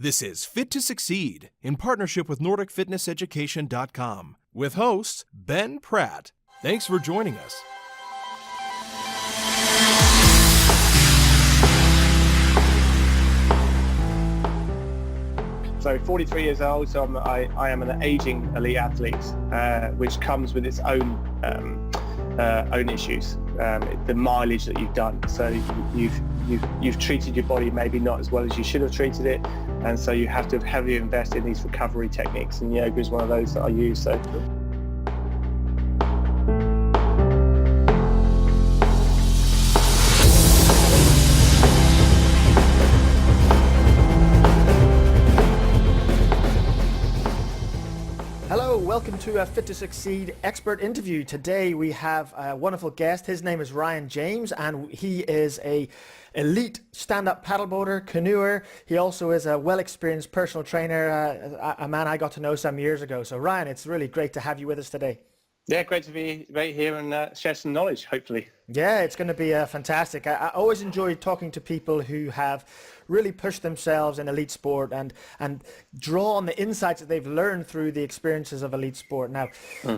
This is Fit to Succeed in partnership with NordicFitnessEducation.com with hosts Ben Pratt. Thanks for joining us. So 43 years old, so I am an aging elite athlete, which comes with its own issues. The mileage that you've done. So you've treated your body maybe not as well as you should have treated it, and so you have to heavily invest in these recovery techniques. And yoga is one of those that I use. So. Welcome to a Fit to Succeed expert interview. Today we have a wonderful guest. His name is Ryan James, and he is a elite stand-up paddleboarder, canoeer. He also is a well-experienced personal trainer, a man I got to know some years ago. So Ryan, it's really great to have you with us today. Yeah, great to be right here and share some knowledge, hopefully. Yeah, it's going to be fantastic. I always enjoy talking to people who have really pushed themselves in elite sport and draw on the insights that they've learned through the experiences of elite sport. Now,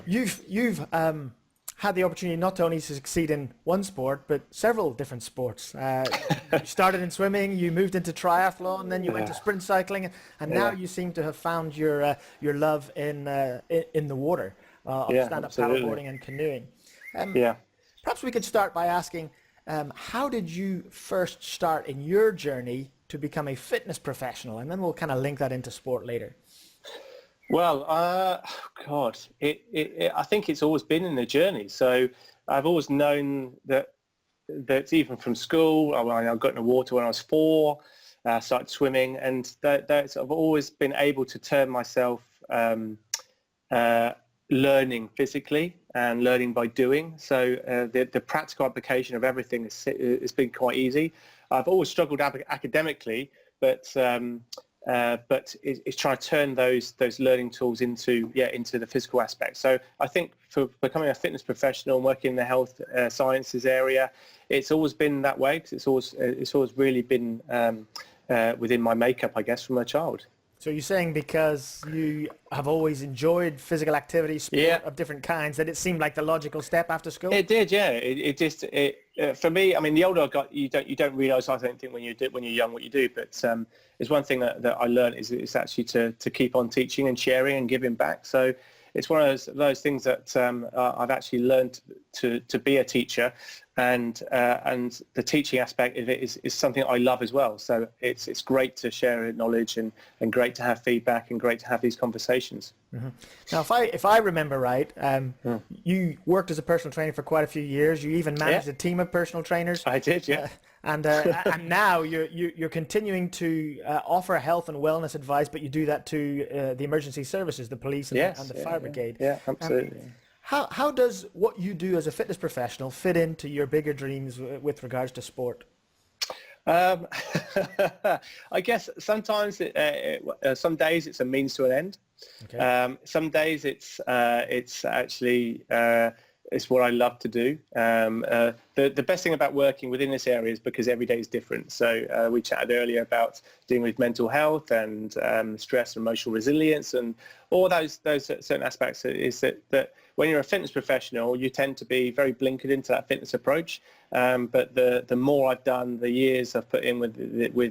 you've had the opportunity not only to succeed in one sport, but several different sports. You started in swimming, you moved into triathlon, then you went to sprint cycling, and now you seem to have found your love in the water. Of stand-up paddleboarding and canoeing. Perhaps we could start by asking, how did you first start in your journey to become a fitness professional? And then we'll kind of link that into sport later. Well, God, I think it's always been in the journey. So I've always known that even from school, I got in the water when I was 4, started swimming, and I've always been able to turn myself learning physically and learning by doing. So the practical application of everything has been quite easy. I've always struggled academically, but it's trying to turn those learning tools into the physical aspect. So I think for becoming a fitness professional and working in the health sciences area, it's always been that way, because it's always really been within my makeup, I guess, from a child. So you're saying because you have always enjoyed physical activity, sport of different kinds, that it seemed like the logical step after school? It did, yeah. It just for me. I mean, the older I got, you don't realise. I don't think when you're young what you do. But it's one thing that I learned is actually to keep on teaching and sharing and giving back. So it's one of those things that I've actually learned to be a teacher, and the teaching aspect of it is something I love as well. So it's great to share knowledge and great to have feedback and great to have these conversations. Mm-hmm. Now, if I remember right, you worked as a personal trainer for quite a few years. You even managed a team of personal trainers. I did, yeah. And now you're continuing to offer health and wellness advice, but you do that to the emergency services, the police and the fire brigade. Yeah, absolutely. How does what you do as a fitness professional fit into your bigger dreams with regards to sport? I guess sometimes some days it's a means to an end. Okay. Some days it's actually it's what I love to do. The best thing about working within this area is because every day is different. So we chatted earlier about dealing with mental health and stress and emotional resilience and all those certain aspects. Is that when you're a fitness professional, you tend to be very blinkered into that fitness approach. But the more I've done, the years I've put in with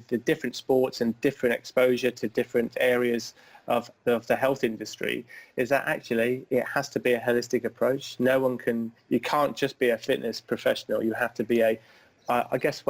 the different sports and different exposure to different areas of the health industry, is that actually it has to be a holistic approach. You can't just be a fitness professional. You have to be I guess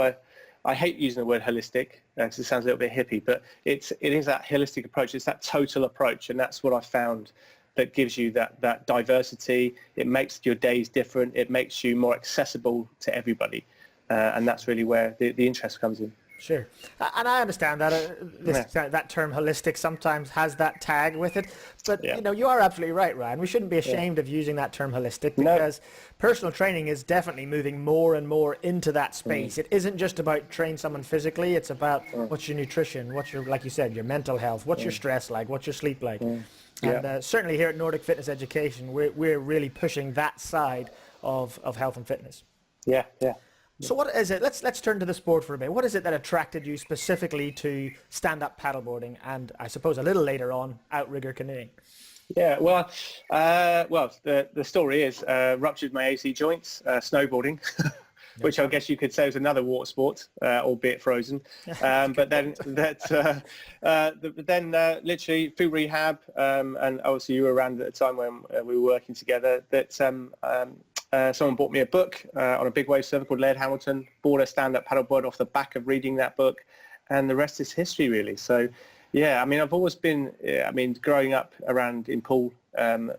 I hate using the word holistic because it sounds a little bit hippie, but it is that holistic approach. It's that total approach, and that's what I found that gives you that diversity. It makes your days different. It makes you more accessible to everybody, and that's really where the interest comes in. Sure, and I understand that that term holistic sometimes has that tag with it, but you are absolutely right, Ryan. We shouldn't be ashamed of using that term holistic, because personal training is definitely moving more and more into that space. It isn't just about train someone physically; it's about what's your nutrition, what's your, like you said, your mental health, what's your stress like, what's your sleep like, and certainly here at Nordic Fitness Education, we're really pushing that side of health and fitness. Yeah. So what is it? Let's turn to the sport for a bit. What is it that attracted you specifically to stand-up paddleboarding and I suppose a little later on outrigger canoeing? Yeah, the story is ruptured my AC joints snowboarding, which I guess you could say is another water sport, albeit frozen. But then literally through rehab, and obviously you were around at the time when we were working together. That someone bought me a book on a big wave surfer called Laird Hamilton. Bought a stand-up paddleboard off the back of reading that book, and the rest is history, really. So. Yeah, I mean, I've always been, growing up around in Poole,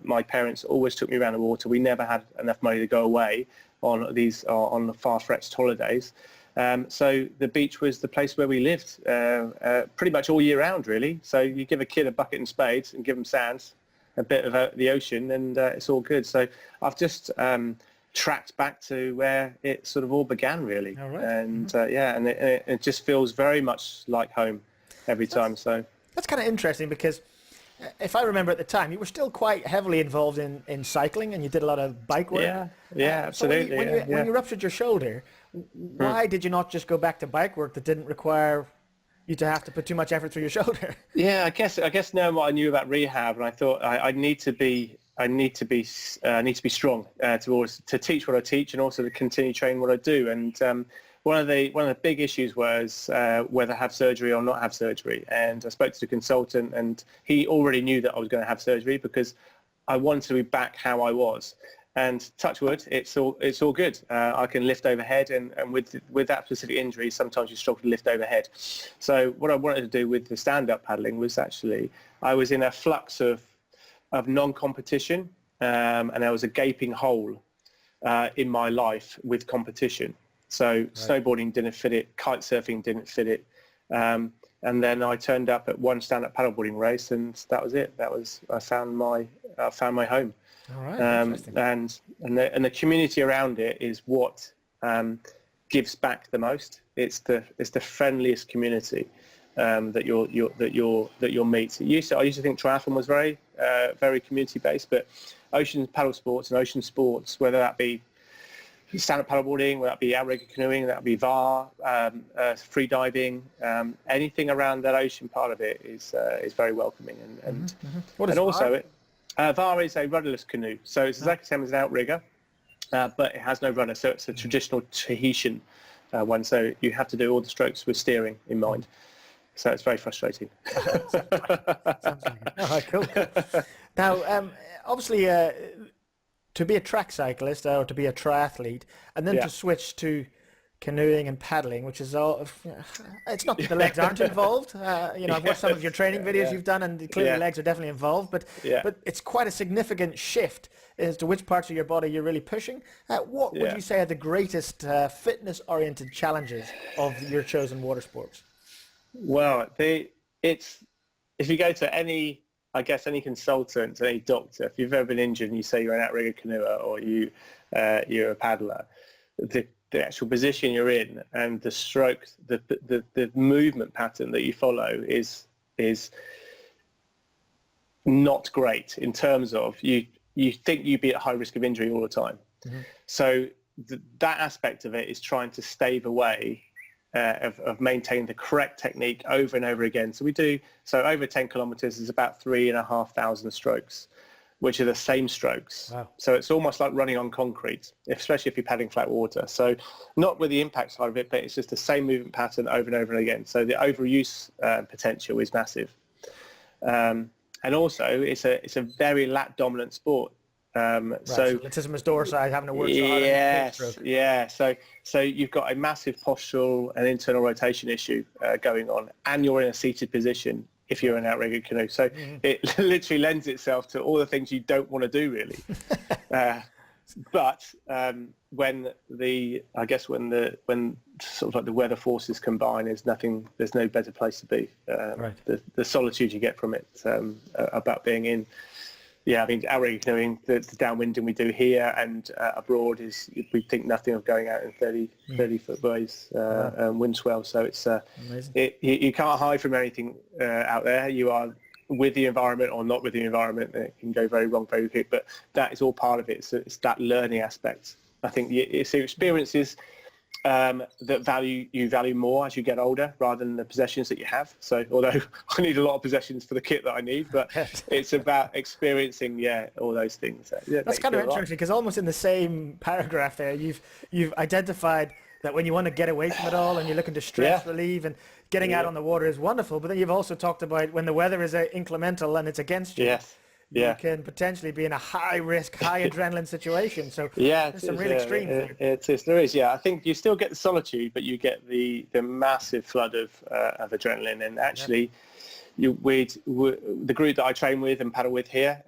my parents always took me around the water. We never had enough money to go away on on the far-fetched holidays. So the beach was the place where we lived pretty much all year round, really. So you give a kid a bucket and spades and give them sand, a bit of the ocean, and it's all good. So I've just tracked back to where it sort of all began, really. All right. And and it just feels very much like home every time. So that's kind of interesting because if I remember at the time, you were still quite heavily involved in cycling and you did a lot of bike work. Yeah, absolutely. So when you ruptured your shoulder, why did you not just go back to bike work that didn't require you to have to put too much effort through your shoulder? Yeah, I guess knowing what I knew about rehab, and I thought I need to be strong to teach what I teach and also to continue training what I do. And one of the big issues was whether have surgery or not have surgery. And I spoke to the consultant, and he already knew that I was going to have surgery because I wanted to be back how I was. And touch wood, it's all good. I can lift overhead, and with that specific injury, sometimes you struggle to lift overhead. So what I wanted to do with the stand-up paddling was actually I was in a flux of non-competition, and there was a gaping hole in my life with competition. So snowboarding didn't fit it, kite surfing didn't fit it, and then I turned up at one stand-up paddleboarding race, and that was it. I found my home. All right, and the community around it is what gives back the most. It's the friendliest community that you'll meet. I used to think triathlon was very community based, but ocean paddle sports and ocean sports, whether that be stand-up paddleboarding, whether that be outrigger canoeing, whether that be VAR, free diving, anything around that ocean part of it is very welcoming. And What is and also VAR? it. VAR is a rudderless canoe, so it's exactly the same as an outrigger, but it has no rudder, so it's a traditional Tahitian one, so you have to do all the strokes with steering in mind. So it's very frustrating. Sounds like it. All right, cool. Now, obviously, to be a track cyclist or to be a triathlete, and then to switch to canoeing and paddling, which is all, it's not that the legs aren't involved. I've watched some of your training videos you've done, and clearly legs are definitely involved, but it's quite a significant shift as to which parts of your body you're really pushing. What would you say are the greatest fitness-oriented challenges of your chosen water sports? Well, if you go to any consultant, any doctor, if you've ever been injured and you say you're an outrigger canoer or you're a paddler, the actual position you're in and the stroke, the movement pattern that you follow is not great in terms of you think you'd be at high risk of injury all the time. Mm-hmm. So that aspect of it is trying to stave away of maintaining the correct technique over and over again. So over 10 kilometers is about 3,500 strokes, which are the same strokes. Wow. So it's almost like running on concrete, especially if you're paddling flat water. So not with the impact side of it, but it's just the same movement pattern over and over and again. So the overuse potential is massive. And also it's a very lat dominant sport. So latissimus dorsi, having to work so hard. So you've got a massive postural and internal rotation issue going on, and you're in a seated position if you're an outrigger canoe. So it literally lends itself to all the things you don't want to do, really. But when sort of like the weather forces combine, there's no better place to be. The solitude you get from it about being in. Yeah, I mean, outrigger canoeing, the downwinding we do here and abroad is, we think nothing of going out in 30 foot waves, wind swell. So it's you can't hide from anything out there. You are with the environment or not with the environment. It can go very wrong very quick, but that is all part of it. So it's that learning aspect. I think it's the experiences that you value more as you get older rather than the possessions that you have. So although I need a lot of possessions for the kit that I need, but it's about experiencing, all those things. That's kind of interesting because almost in the same paragraph there, you've identified that when you want to get away from it all and you're looking to stress relieve and getting out on the water is wonderful, but then you've also talked about when the weather is inclemental and it's against you. Yes. You can potentially be in a high risk, high adrenaline situation. So there's some real extremes there. It is. There is. Yeah, I think you still get the solitude, but you get the massive flood of adrenaline. And actually, the group that I train with and paddle with here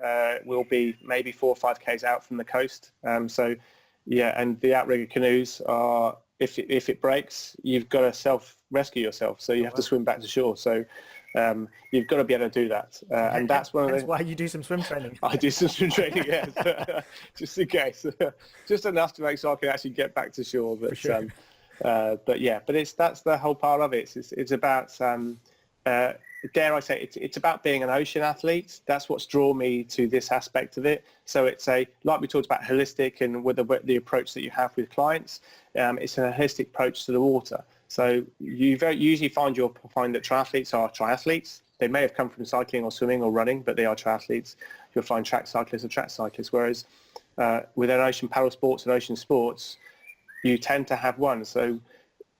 will be maybe 4 or 5 k's out from the coast. And the outrigger canoes are, if it breaks, you've got to self-rescue yourself. So you have to swim back to shore. So you've got to be able to do that, and that's one of the. That's why you do some swim training. I do some swim training, yes, just in case, just enough to make sure I can actually get back to shore. But sure. That's the whole part of it. It's about dare I say it's about being an ocean athlete. That's what's drawn me to this aspect of it. So it's like we talked about holistic and with the approach that you have with clients. It's a holistic approach to the water. So you usually find that triathletes are triathletes. They may have come from cycling or swimming or running, but they are triathletes. You'll find track cyclists are track cyclists. Whereas within ocean paddle sports and ocean sports, you tend to have one. So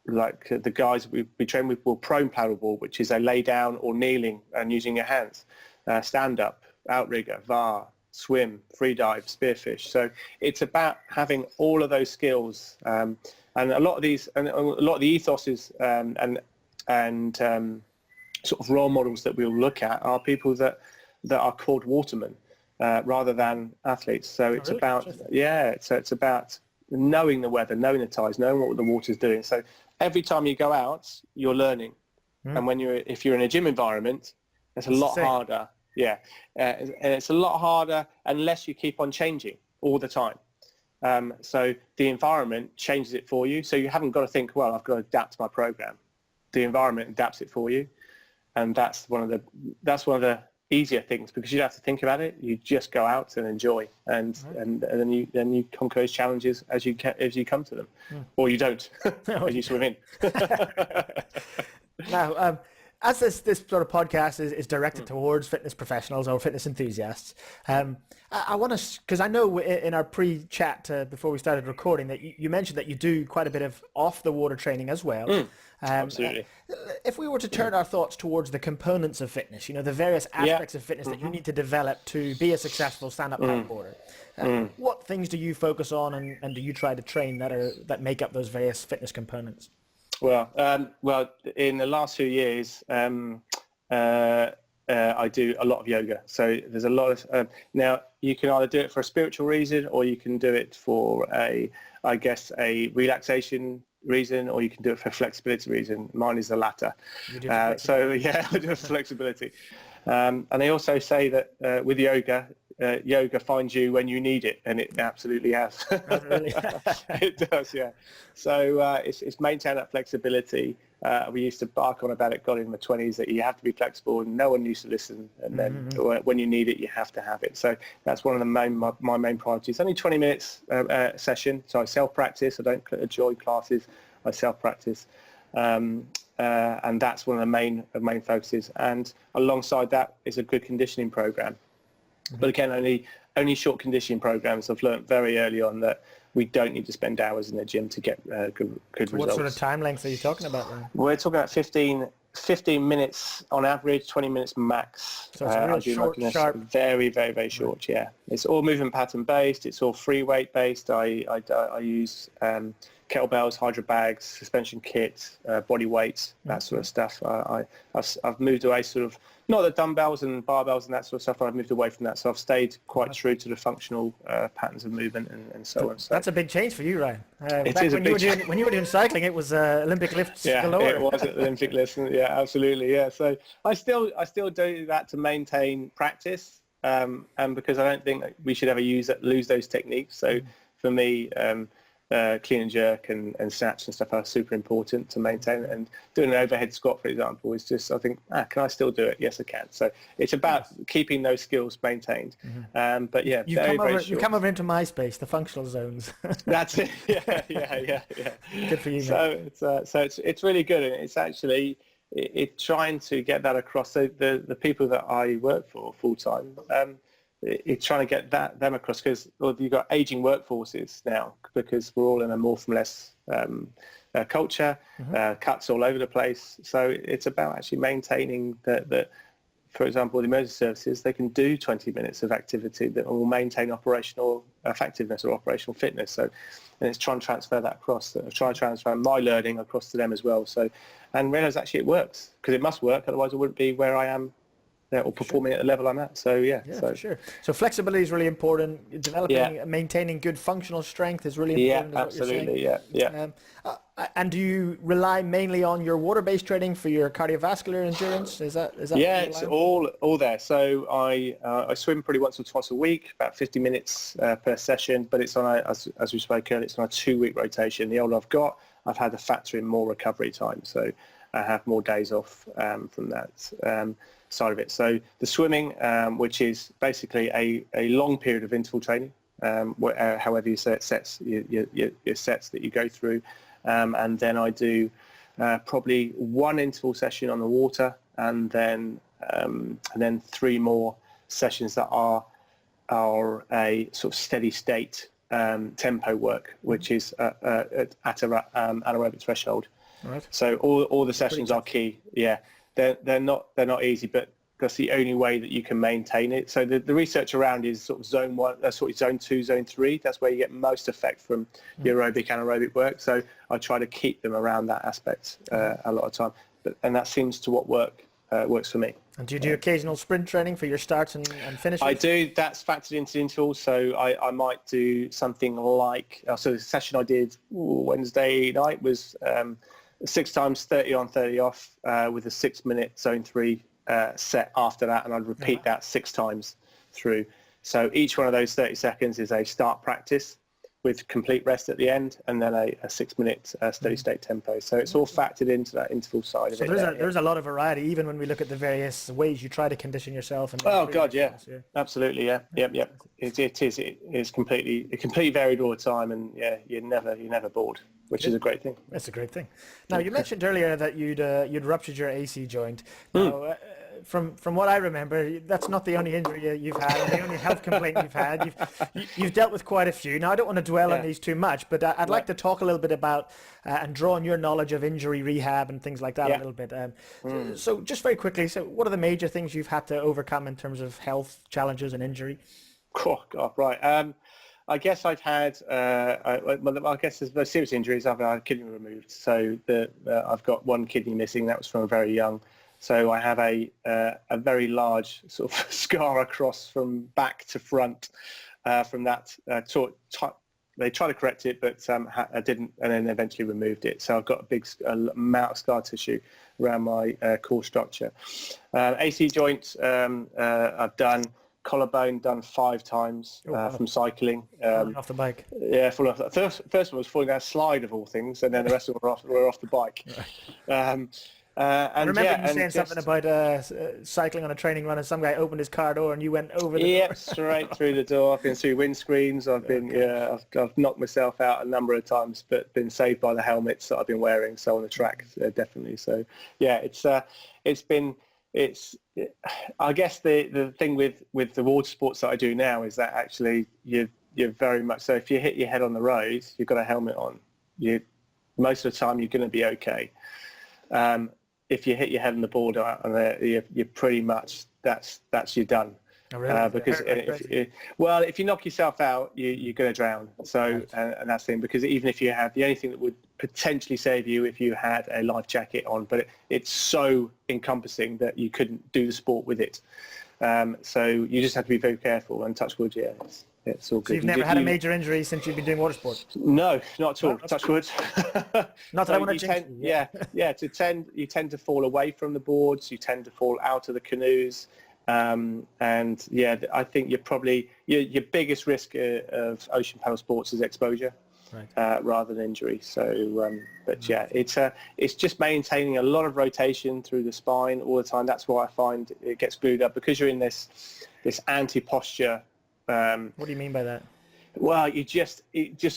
like the guys we train with will prone paddleboard, which is a lay down or kneeling and using your hands, stand up, outrigger, VAR, swim, free dive, spearfish. So it's about having all of those skills. And a lot of these, and a lot of the ethoses and sort of role models that we'll look at are people that are called watermen rather than athletes. So it's about it's about knowing the weather, knowing the tides, knowing what the water's doing. So every time you go out, you're learning. And if you're in a gym environment, it's a lot harder. And it's a lot harder unless you keep on changing all the time. So the environment changes it for you. So you haven't got to think, well, I've got to adapt my program. The environment adapts it for you, and that's one of the easier things because you don't have to think about it. You just go out and enjoy, and then you conquer those challenges as you come to them, or you don't as you swim in. Now, as this sort of podcast is directed towards fitness professionals or fitness enthusiasts, I want to, because I know in our pre-chat before we started recording that you mentioned that you do quite a bit of off-the-water training as well. Absolutely. If we were to turn our thoughts towards the components of fitness, the various aspects of fitness that you need to develop to be a successful stand-up paddleboarder, what things do you focus on and do you try to train that make up those various fitness components? Well, in the last few years, I do a lot of yoga. So there's a lot of now you can either do it for a spiritual reason or you can do it for a relaxation reason, or you can do it for a flexibility reason. Mine is the latter. I do it for flexibility. And they also say that with yoga finds you when you need it, and it absolutely has. Really? It does, yeah. So it's maintain that flexibility. We used to bark on about it, got in my 20s, that you have to be flexible, and no one used to listen. And then when you need it, you have to have it. So that's one of my main priorities. Only 20 minutes session, so I self-practice. I don't join classes. I self-practice. And that's one of the main focuses. And alongside that is a good conditioning program. But again, only short conditioning programs. I've learned very early on that we don't need to spend hours in the gym to get good results. What sort of time lengths are you talking about then? We're talking about 15 minutes on average, 20 minutes max. So it's real short, sharp. Very, very, very short, yeah. It's all movement pattern based. It's all free weight based. I use kettlebells, hydro bags, suspension kit, body weight, that sort of stuff. I've moved away sort of, not the dumbbells and barbells and that sort of stuff, I've moved away from that. So I've stayed quite true to the functional patterns of movement and so on. So that's a big change for you, Ryan. When you were doing cycling, it was Olympic lifts galore. Yeah, it was Olympic lifts. Yeah, absolutely. Yeah. So I still do that to maintain practice, and because I don't think we should ever lose those techniques. So for me, clean and jerk and snatch and stuff are super important to maintain. And doing an overhead squat, for example, is just, I think, can I still do it? Yes, I can. So it's about keeping those skills maintained. But yeah, you've come over into my space, the functional zones. That's it. Yeah. Good for you. So it's really good, and it's actually it's trying to get that across. So the people that I work for full time, it's trying to get them across, because you've got aging workforces now, because we're all in a more from less culture, cuts all over the place. So it's about actually maintaining that. For example, the emergency services, they can do 20 minutes of activity that will maintain operational effectiveness or operational fitness. So, and it's trying to transfer that across, trying to transfer my learning across to them as well. So, and realize actually it works, because it must work, otherwise I wouldn't be where I am or performing at the level I'm at. So yeah, for sure. So flexibility is really important. Developing, maintaining good functional strength is really important. Yeah, absolutely. Yeah. And do you rely mainly on your water-based training for your cardiovascular endurance? Is that? Yeah, it's all there. So I swim pretty once or twice a week, about 50 minutes per session. But it's on as we spoke earlier, it's on a 2-week rotation. The older I've got, I've had to factor in more recovery time, so I have more days off from that side of it. So the swimming, which is basically a long period of interval training, however you say it, sets your sets that you go through, and then I do probably 1 interval session on the water, and then 3 more sessions that are a sort of steady state tempo work, which is at anaerobic threshold. Right. So all the sessions are key. Yeah, they're not easy, but that's the only way that you can maintain it. So the research around is sort of zone 1, zone 2, zone 3. That's where you get most effect from your aerobic, anaerobic work. So I try to keep them around that aspect a lot of time, and that seems to works for me. And do you do occasional sprint training for your starts and finishes? I do. That's factored into the intervals. So I might do something like, so the session I did Wednesday night was 6 times 30 on, 30 off, with a 6-minute zone 3 set after that, and I'd repeat that 6 times through. So each one of those 30 seconds is a start practice with complete rest at the end, and then a 6-minute steady state tempo. So it's all factored into that interval side of it. So there's a lot of variety, even when we look at the various ways you try to condition yourself. And Absolutely, yeah. It is completely varied all the time, and you're never bored, which is a great thing. That's a great thing. Now, you mentioned earlier that you'd ruptured your AC joint. Now, from what I remember, that's not the only injury you've had, or the only health complaint you've had. You've dealt with quite a few. Now, I don't want to dwell on these too much, but I'd like to talk a little bit about and draw on your knowledge of injury rehab and things like that a little bit. So just very quickly, so what are the major things you've had to overcome in terms of health challenges and injury? Oh, God, right. I guess I've had, I guess there's most serious injuries. I've had a kidney removed. So I've got 1 kidney missing. That was from very young. So I have a very large sort of scar across from back to front from that. They tried to correct it, but I didn't, and then eventually removed it. So I've got a big amount of scar tissue around my core structure. AC joint, I've done. Collarbone done 5 times from cycling. Falling off the bike. Yeah, falling off. First one was falling down a slide of all things, and then the rest of them were off the bike. I remember you saying something about cycling on a training run, and some guy opened his car door and you went over the door. Straight through the door. I've been through windscreens. I've knocked myself out a number of times, but been saved by the helmets that I've been wearing. So on the track, definitely. So yeah, I guess the thing with the water sports that I do now is that actually you're very much, so if you hit your head on the road, you've got a helmet on. Most of the time you're going to be okay. If you hit your head on the border, you're pretty much that's you're done. Oh, really? Because if you knock yourself out, you're going to drown. So and that's the thing, because even if you have, the only thing that would potentially save you if you had a life jacket on, but it's so encompassing that you couldn't do the sport with it. So you just have to be very careful, and touch wood, it's all good. So you've never had a major injury since you've been doing water sports? No, not at all. Touch wood. Not that I want to jinx you. You tend to fall away from the boards. You tend to fall out of the canoes. And I think you're probably your biggest risk of ocean paddle sports is exposure. rather than injury. So, but yeah, it's just maintaining a lot of rotation through the spine all the time. That's why I find it gets glued up, because you're in this anti-posture. What do you mean by that? Well, it just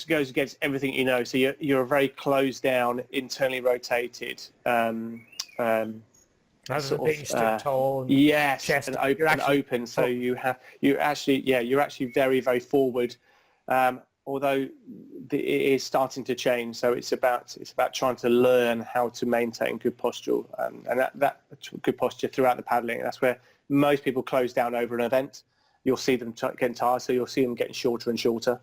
goes against everything you know. So you're very closed down, internally rotated. Rather than being stood tall, and yes, chest, and open. So you're actually very, very forward. Although it is starting to change, so it's about trying to learn how to maintain good posture, and that good posture throughout the paddling. That's where most people close down over an event. You'll see them getting tired, so you'll see them getting shorter and shorter.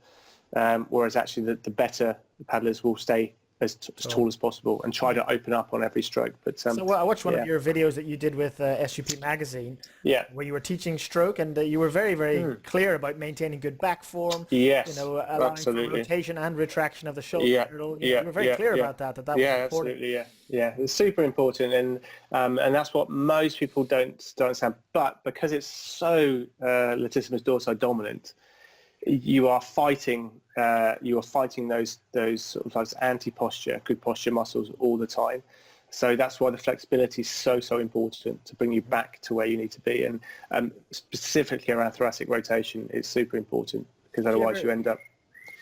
Whereas actually the better paddlers will stay as tall as possible and try to open up on every stroke. But so I watched one of your videos that you did with SUP magazine, where you were teaching stroke, and you were very, very clear about maintaining good back form. Yes, allowing for rotation and retraction of the shoulder. You were very clear about that. That was important. Absolutely. Yeah, it's super important, and that's what most people don't understand. But because it's so latissimus dorsi dominant, you are fighting those sort of those anti-posture, good posture muscles all the time. So that's why the flexibility is so important to bring you back to where you need to be, and specifically around thoracic rotation, it's super important, because otherwise you end up.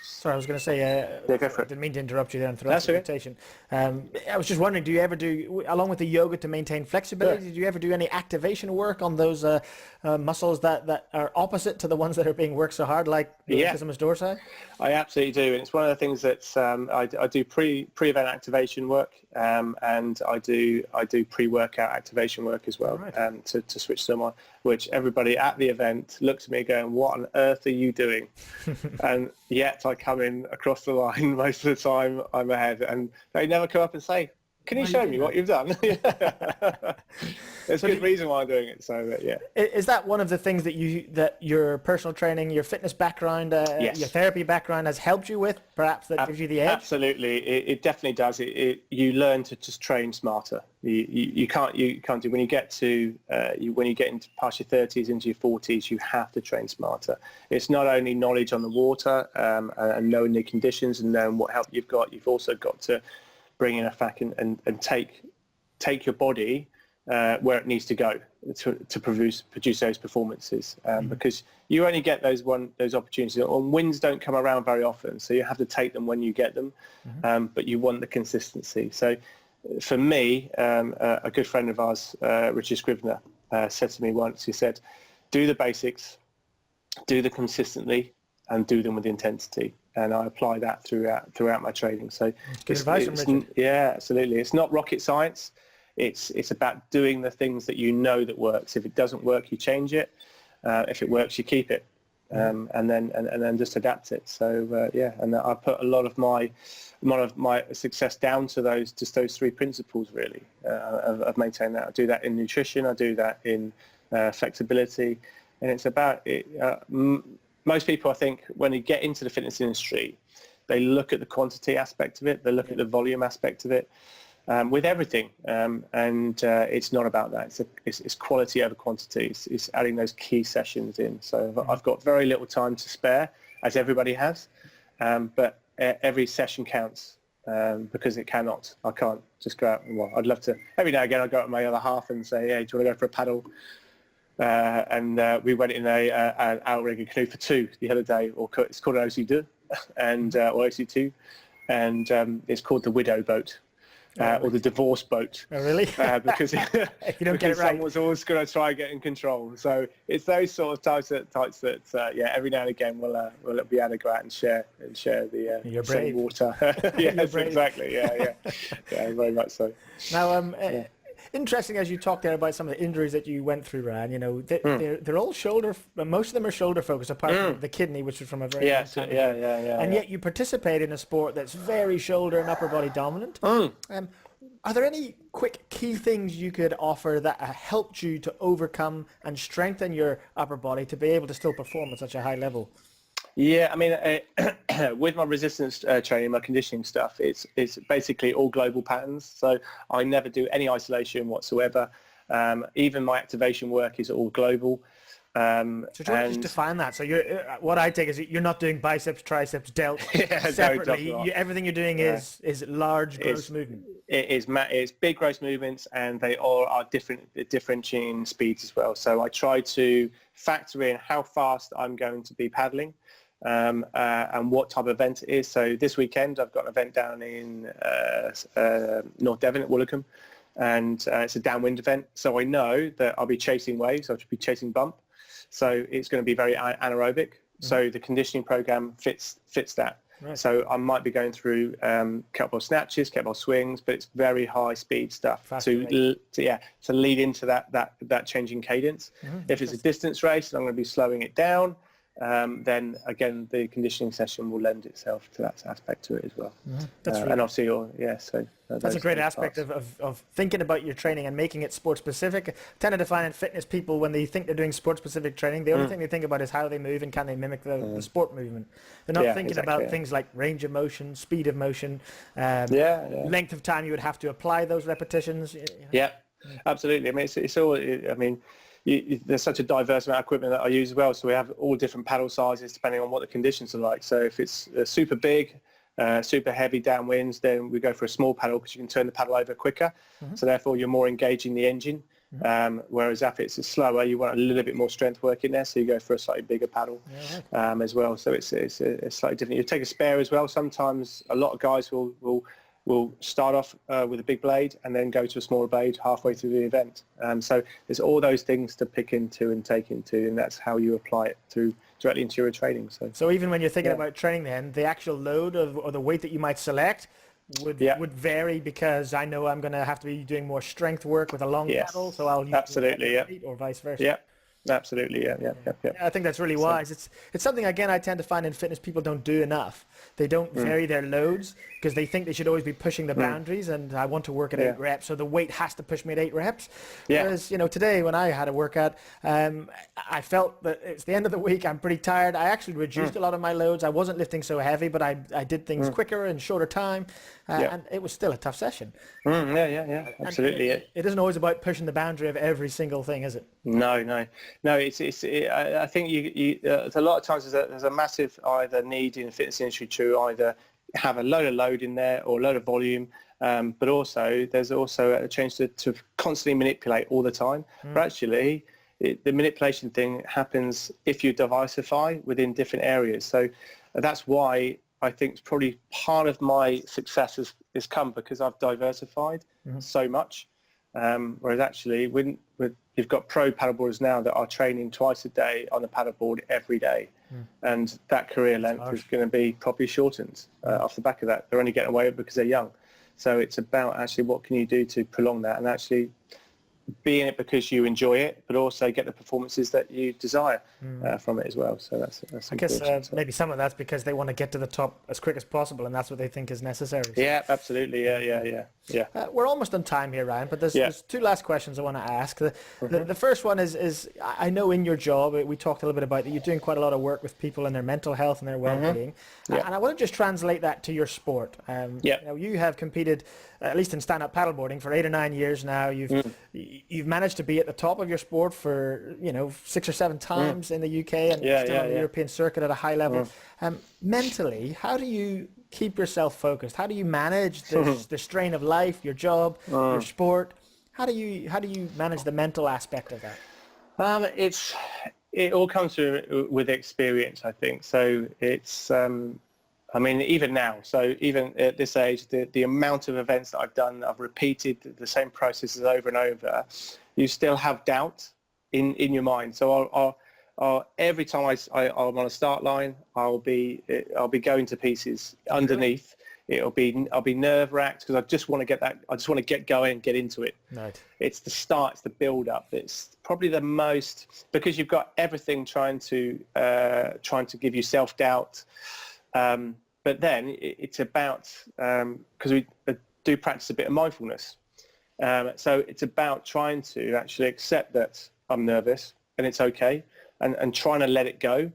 Sorry, I was going to say, go for it. I didn't mean to interrupt you there on thoracic rotation. I was just wondering, do you ever do, along with the yoga to maintain flexibility, do you ever do any activation work on those muscles that are opposite to the ones that are being worked so hard, like the latissimus dorsi? I absolutely do, and it's one of the things that I do pre-event activation work, and I do pre-workout activation work as well, to switch them on, which everybody at the event looks at me going, "What on earth are you doing?" And yet I come in across the line most of the time. I'm ahead, and they never come up and say, "Can you show me what you've done?" There's a good reason why I'm doing it. So yeah. Is that one of the things that your personal training, your fitness background, your therapy background has helped you with? Perhaps that gives you the edge. Absolutely, it definitely does. You learn to just train smarter. You can't do when you get to when you get into past your 30s into your 40s. You have to train smarter. It's not only knowledge on the water and knowing the conditions and knowing what help you've got. You've also got to bring in a fact and take your body where it needs to go to produce those performances, because you only get those opportunities, and wins don't come around very often, so you have to take them when you get them, but you want the consistency. So for me, a good friend of ours, Richard Scrivener, said to me once, he said, "Do the basics, do them consistently, and do them with intensity." And I apply that throughout my training. So good advice from Richard. Yeah, absolutely. It's not rocket science. It's about doing the things that you know that works. If it doesn't work, you change it. If it works, you keep it, and then just adapt it. So and I put a lot of my success down to those three principles really. I've maintained that. I do that in nutrition. I do that in flexibility, and it's about it. Most people, I think, when they get into the fitness industry, they look at the quantity aspect of it. They look at the volume aspect of it. With everything, and it's not about that. It's quality over quantity. It's adding those key sessions in. So I've got very little time to spare, as everybody has, but every session counts, because it cannot. I can't just go out. Well, I'd love to. Every now and again, I go out with my other half and say, "Hey, do you want to go for a paddle?" And we went in an outrigger canoe for two the other day, or it's called an OC2, and or OC2, and it's called the widow boat. Or the divorce boat. Oh, really? Because if you don't get it right, someone's always going to try and get in control. So it's those sort of types that every now and again we'll be able to go out and share the same water. Yes, exactly. Yeah, very much so. Now, interesting as you talked there about some of the injuries that you went through, Ryan. You know, they're all shoulder. Most of them are shoulder focused, apart from the kidney, which is from a very long time ago. And yet you participate in a sport that's very shoulder and upper body dominant. Are there any quick key things you could offer that helped you to overcome and strengthen your upper body to be able to still perform at such a high level? Yeah, I mean, with my resistance training, my conditioning stuff, it's basically all global patterns. So I never do any isolation whatsoever. Even my activation work is all global. So do you want to just define that? So what I take is you're not doing biceps, triceps, delt separately. Everything you're doing is large gross movement. It's big gross movements, and they all are differentiating speeds as well. So I try to factor in how fast I'm going to be paddling, and what type of event it is. So this weekend I've got an event down in North Devon at Woolacombe, and it's a downwind event. So I know that I'll be chasing waves. I'll be chasing bump. So it's going to be very anaerobic. So the conditioning program fits that. Right. So I might be going through kettlebell snatches, kettlebell swings, but it's very high speed stuff to lead into that changing cadence. If it's a distance race and I'm going to be slowing it down, then again the conditioning session will lend itself to that aspect to it as well. And obviously that's a great aspect of thinking about your training and making it sport specific. I tend to define in fitness, people when they think they're doing sport specific training, the only thing they think about is how they move and can they mimic the sport movement. They're not thinking about things like range of motion, speed of motion, length of time you would have to apply those repetitions. Absolutely. I mean, it's all, I mean, there's such a diverse amount of equipment that I use as well. So we have all different paddle sizes depending on what the conditions are like. So if it's super big, super heavy downwinds, then we go for a small paddle because you can turn the paddle over quicker. So therefore you're more engaging the engine. Whereas if it's slower, you want a little bit more strength work in there. So you go for a slightly bigger paddle as well. So it's slightly different. You take a spare as well. Sometimes a lot of guys will start off with a big blade and then go to a smaller blade halfway through the event. So there's all those things to pick into and take into, and that's how you apply it directly into your training. So even when you're thinking about training, then the actual load or the weight that you might select would vary, because I know I'm going to have to be doing more strength work with a long paddle, so I'll use or vice versa. Absolutely, yeah. I think that's really wise. It's something, again, I tend to find in fitness people don't do enough. They don't vary their loads because they think they should always be pushing the boundaries, and I want to work at 8 reps, so the weight has to push me at 8 reps. Whereas, today when I had a workout, I felt that it's the end of the week, I'm pretty tired. I actually reduced a lot of my loads. I wasn't lifting so heavy, but I did things quicker and shorter time, and it was still a tough session. Absolutely. It isn't always about pushing the boundary of every single thing, is it? No. I think there's a lot of times there's a massive either need in the fitness industry to either have a load of load in there or a load of volume, but also there's also a change to constantly manipulate all the time. But actually, the manipulation thing happens if you diversify within different areas. So that's why I think probably part of my success has come because I've diversified so much. Whereas actually, when you've got pro paddleboarders now that are training twice a day on a paddleboard every day, and that career length is going to be probably shortened off the back of that. They're only getting away with it because they're young. So it's about actually what can you do to prolong that and actually be in it because you enjoy it, but also get the performances that you desire from it as well. So that's I guess maybe some of that's because they want to get to the top as quick as possible, and that's what they think is necessary. Yeah, absolutely. Yeah. We're almost on time here, Ryan, but there's 2 last questions I want to ask. The first one is I know in your job, we talked a little bit about that you're doing quite a lot of work with people and their mental health and their well-being, and I want to just translate that to your sport. You have competed, at least in stand-up paddleboarding, for 8 or 9 years now. You've managed to be at the top of your sport for 6 or 7 times in the UK and still on the European circuit at a high level. Mentally, how do you keep yourself focused? How do you manage the strain of life, your job, your sport? How do you manage the mental aspect of that? It all comes through with experience, I think. So it's even now, so even at this age, the amount of events that I've done, I've repeated the same processes over and over, you still have doubt in your mind. So every time I'm on a start line, I'll be going to pieces underneath. I'll be nerve-wracked because I just want to get that. I just want to get going and get into it. Right. It's the start. It's the build-up. It's probably the most, because you've got everything trying to give you self-doubt. But then it's about, because we do practice a bit of mindfulness. So it's about trying to actually accept that I'm nervous and it's okay, and trying to let it go,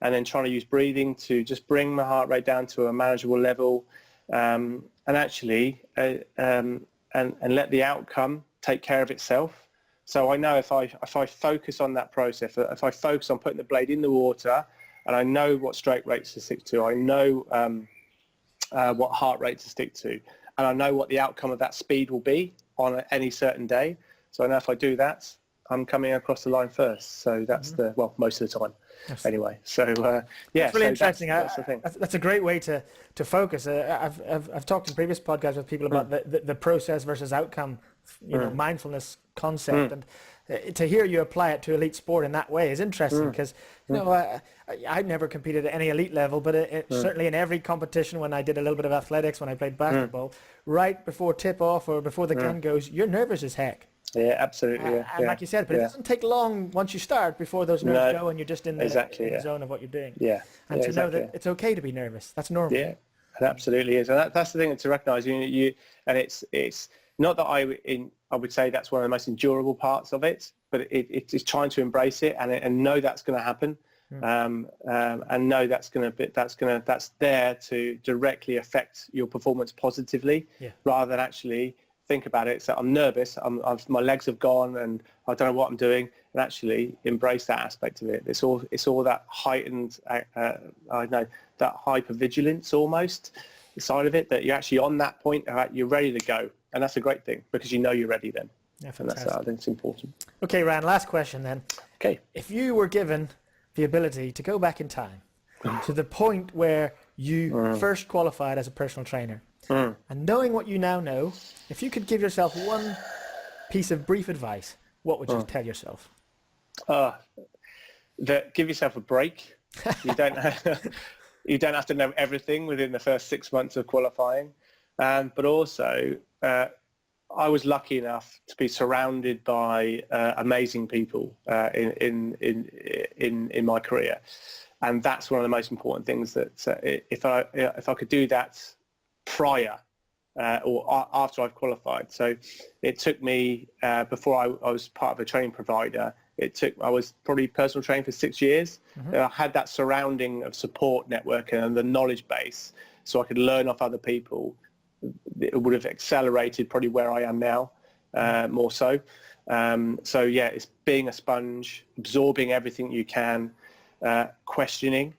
and then trying to use breathing to just bring my heart rate down to a manageable level, and actually and let the outcome take care of itself, So I know if I focus on that process, if I focus on putting the blade in the water, and I know what stroke rates to stick to, I know what heart rate to stick to, and I know what the outcome of that speed will be on any certain day. So I know if I do that, I'm coming across the line first. So that's most of the time. Anyway, so that's really interesting. That's the thing. That's a great way to focus. I've talked in previous podcasts with people about the process versus outcome, mindfulness concept, and to hear you apply it to elite sport in that way is interesting because I've never competed at any elite level, but certainly in every competition when I did a little bit of athletics, when I played basketball, right before tip off or before the gun goes, you're nervous as heck. Yeah, absolutely. And like you said, but it doesn't take long once you start before those nerves go and you're just in the zone of what you're doing. Yeah. And to know that it's okay to be nervous. That's normal. Yeah, it absolutely is. And that's the thing to recognise. And it's not that I would say that's one of the most endurable parts of it, but it's trying to embrace it and know that's going to happen. And know that's there to directly affect your performance positively, rather than actually think about it. So I'm nervous, my legs have gone and I don't know what I'm doing, and actually embrace that aspect of it. It's all that heightened, that hypervigilance almost side of it, that you're actually on that point, you're ready to go. And that's a great thing because you know you're ready then. Yeah, and that's, I think it's important. Okay, Ryan, last question then. Okay. If you were given the ability to go back in time to the point where you first qualified as a personal trainer, and knowing what you now know, if you could give yourself one piece of brief advice, what would you tell yourself? Give yourself a break. You don't have to know everything within the first 6 months of qualifying, but also I was lucky enough to be surrounded by amazing people in my career, and that's one of the most important things. That if I could do that prior or after I've qualified. So it took me before I was part of a training provider. I was probably personal training for 6 years. I had that surrounding of support network and the knowledge base, so I could learn off other people. It would have accelerated probably where I am now, more so. So yeah, it's being a sponge, absorbing everything you can, questioning,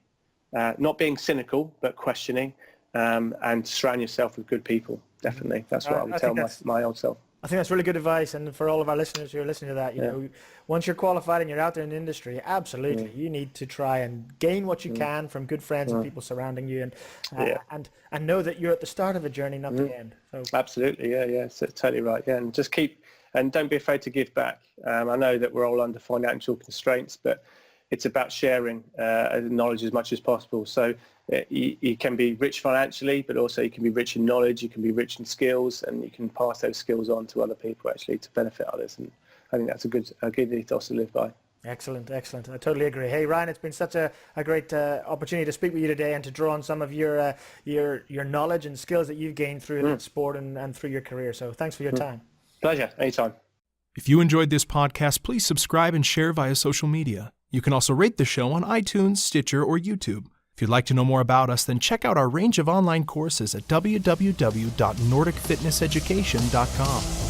not being cynical, but questioning, and surround yourself with good people. Definitely, that's what I would tell my old self. I think that's really good advice, and for all of our listeners who are listening to that, you know, once you're qualified and you're out there in the industry, absolutely, you need to try and gain what you can from good friends and people surrounding you, and know that you're at the start of a journey, not the end. So. Absolutely, so totally right. Yeah, and just and don't be afraid to give back. I know that we're all under financial constraints, but it's about sharing knowledge as much as possible. So you can be rich financially, but also you can be rich in knowledge, you can be rich in skills, and you can pass those skills on to other people actually to benefit others. And I think that's a good ethos to live by. Excellent. I totally agree. Hey, Ryan, it's been such a great opportunity to speak with you today and to draw on some of your knowledge and skills that you've gained through elite sport and through your career. So thanks for your time. Pleasure. Anytime. If you enjoyed this podcast, please subscribe and share via social media. You can also rate the show on iTunes, Stitcher, or YouTube. If you'd like to know more about us, then check out our range of online courses at www.nordicfitnesseducation.com.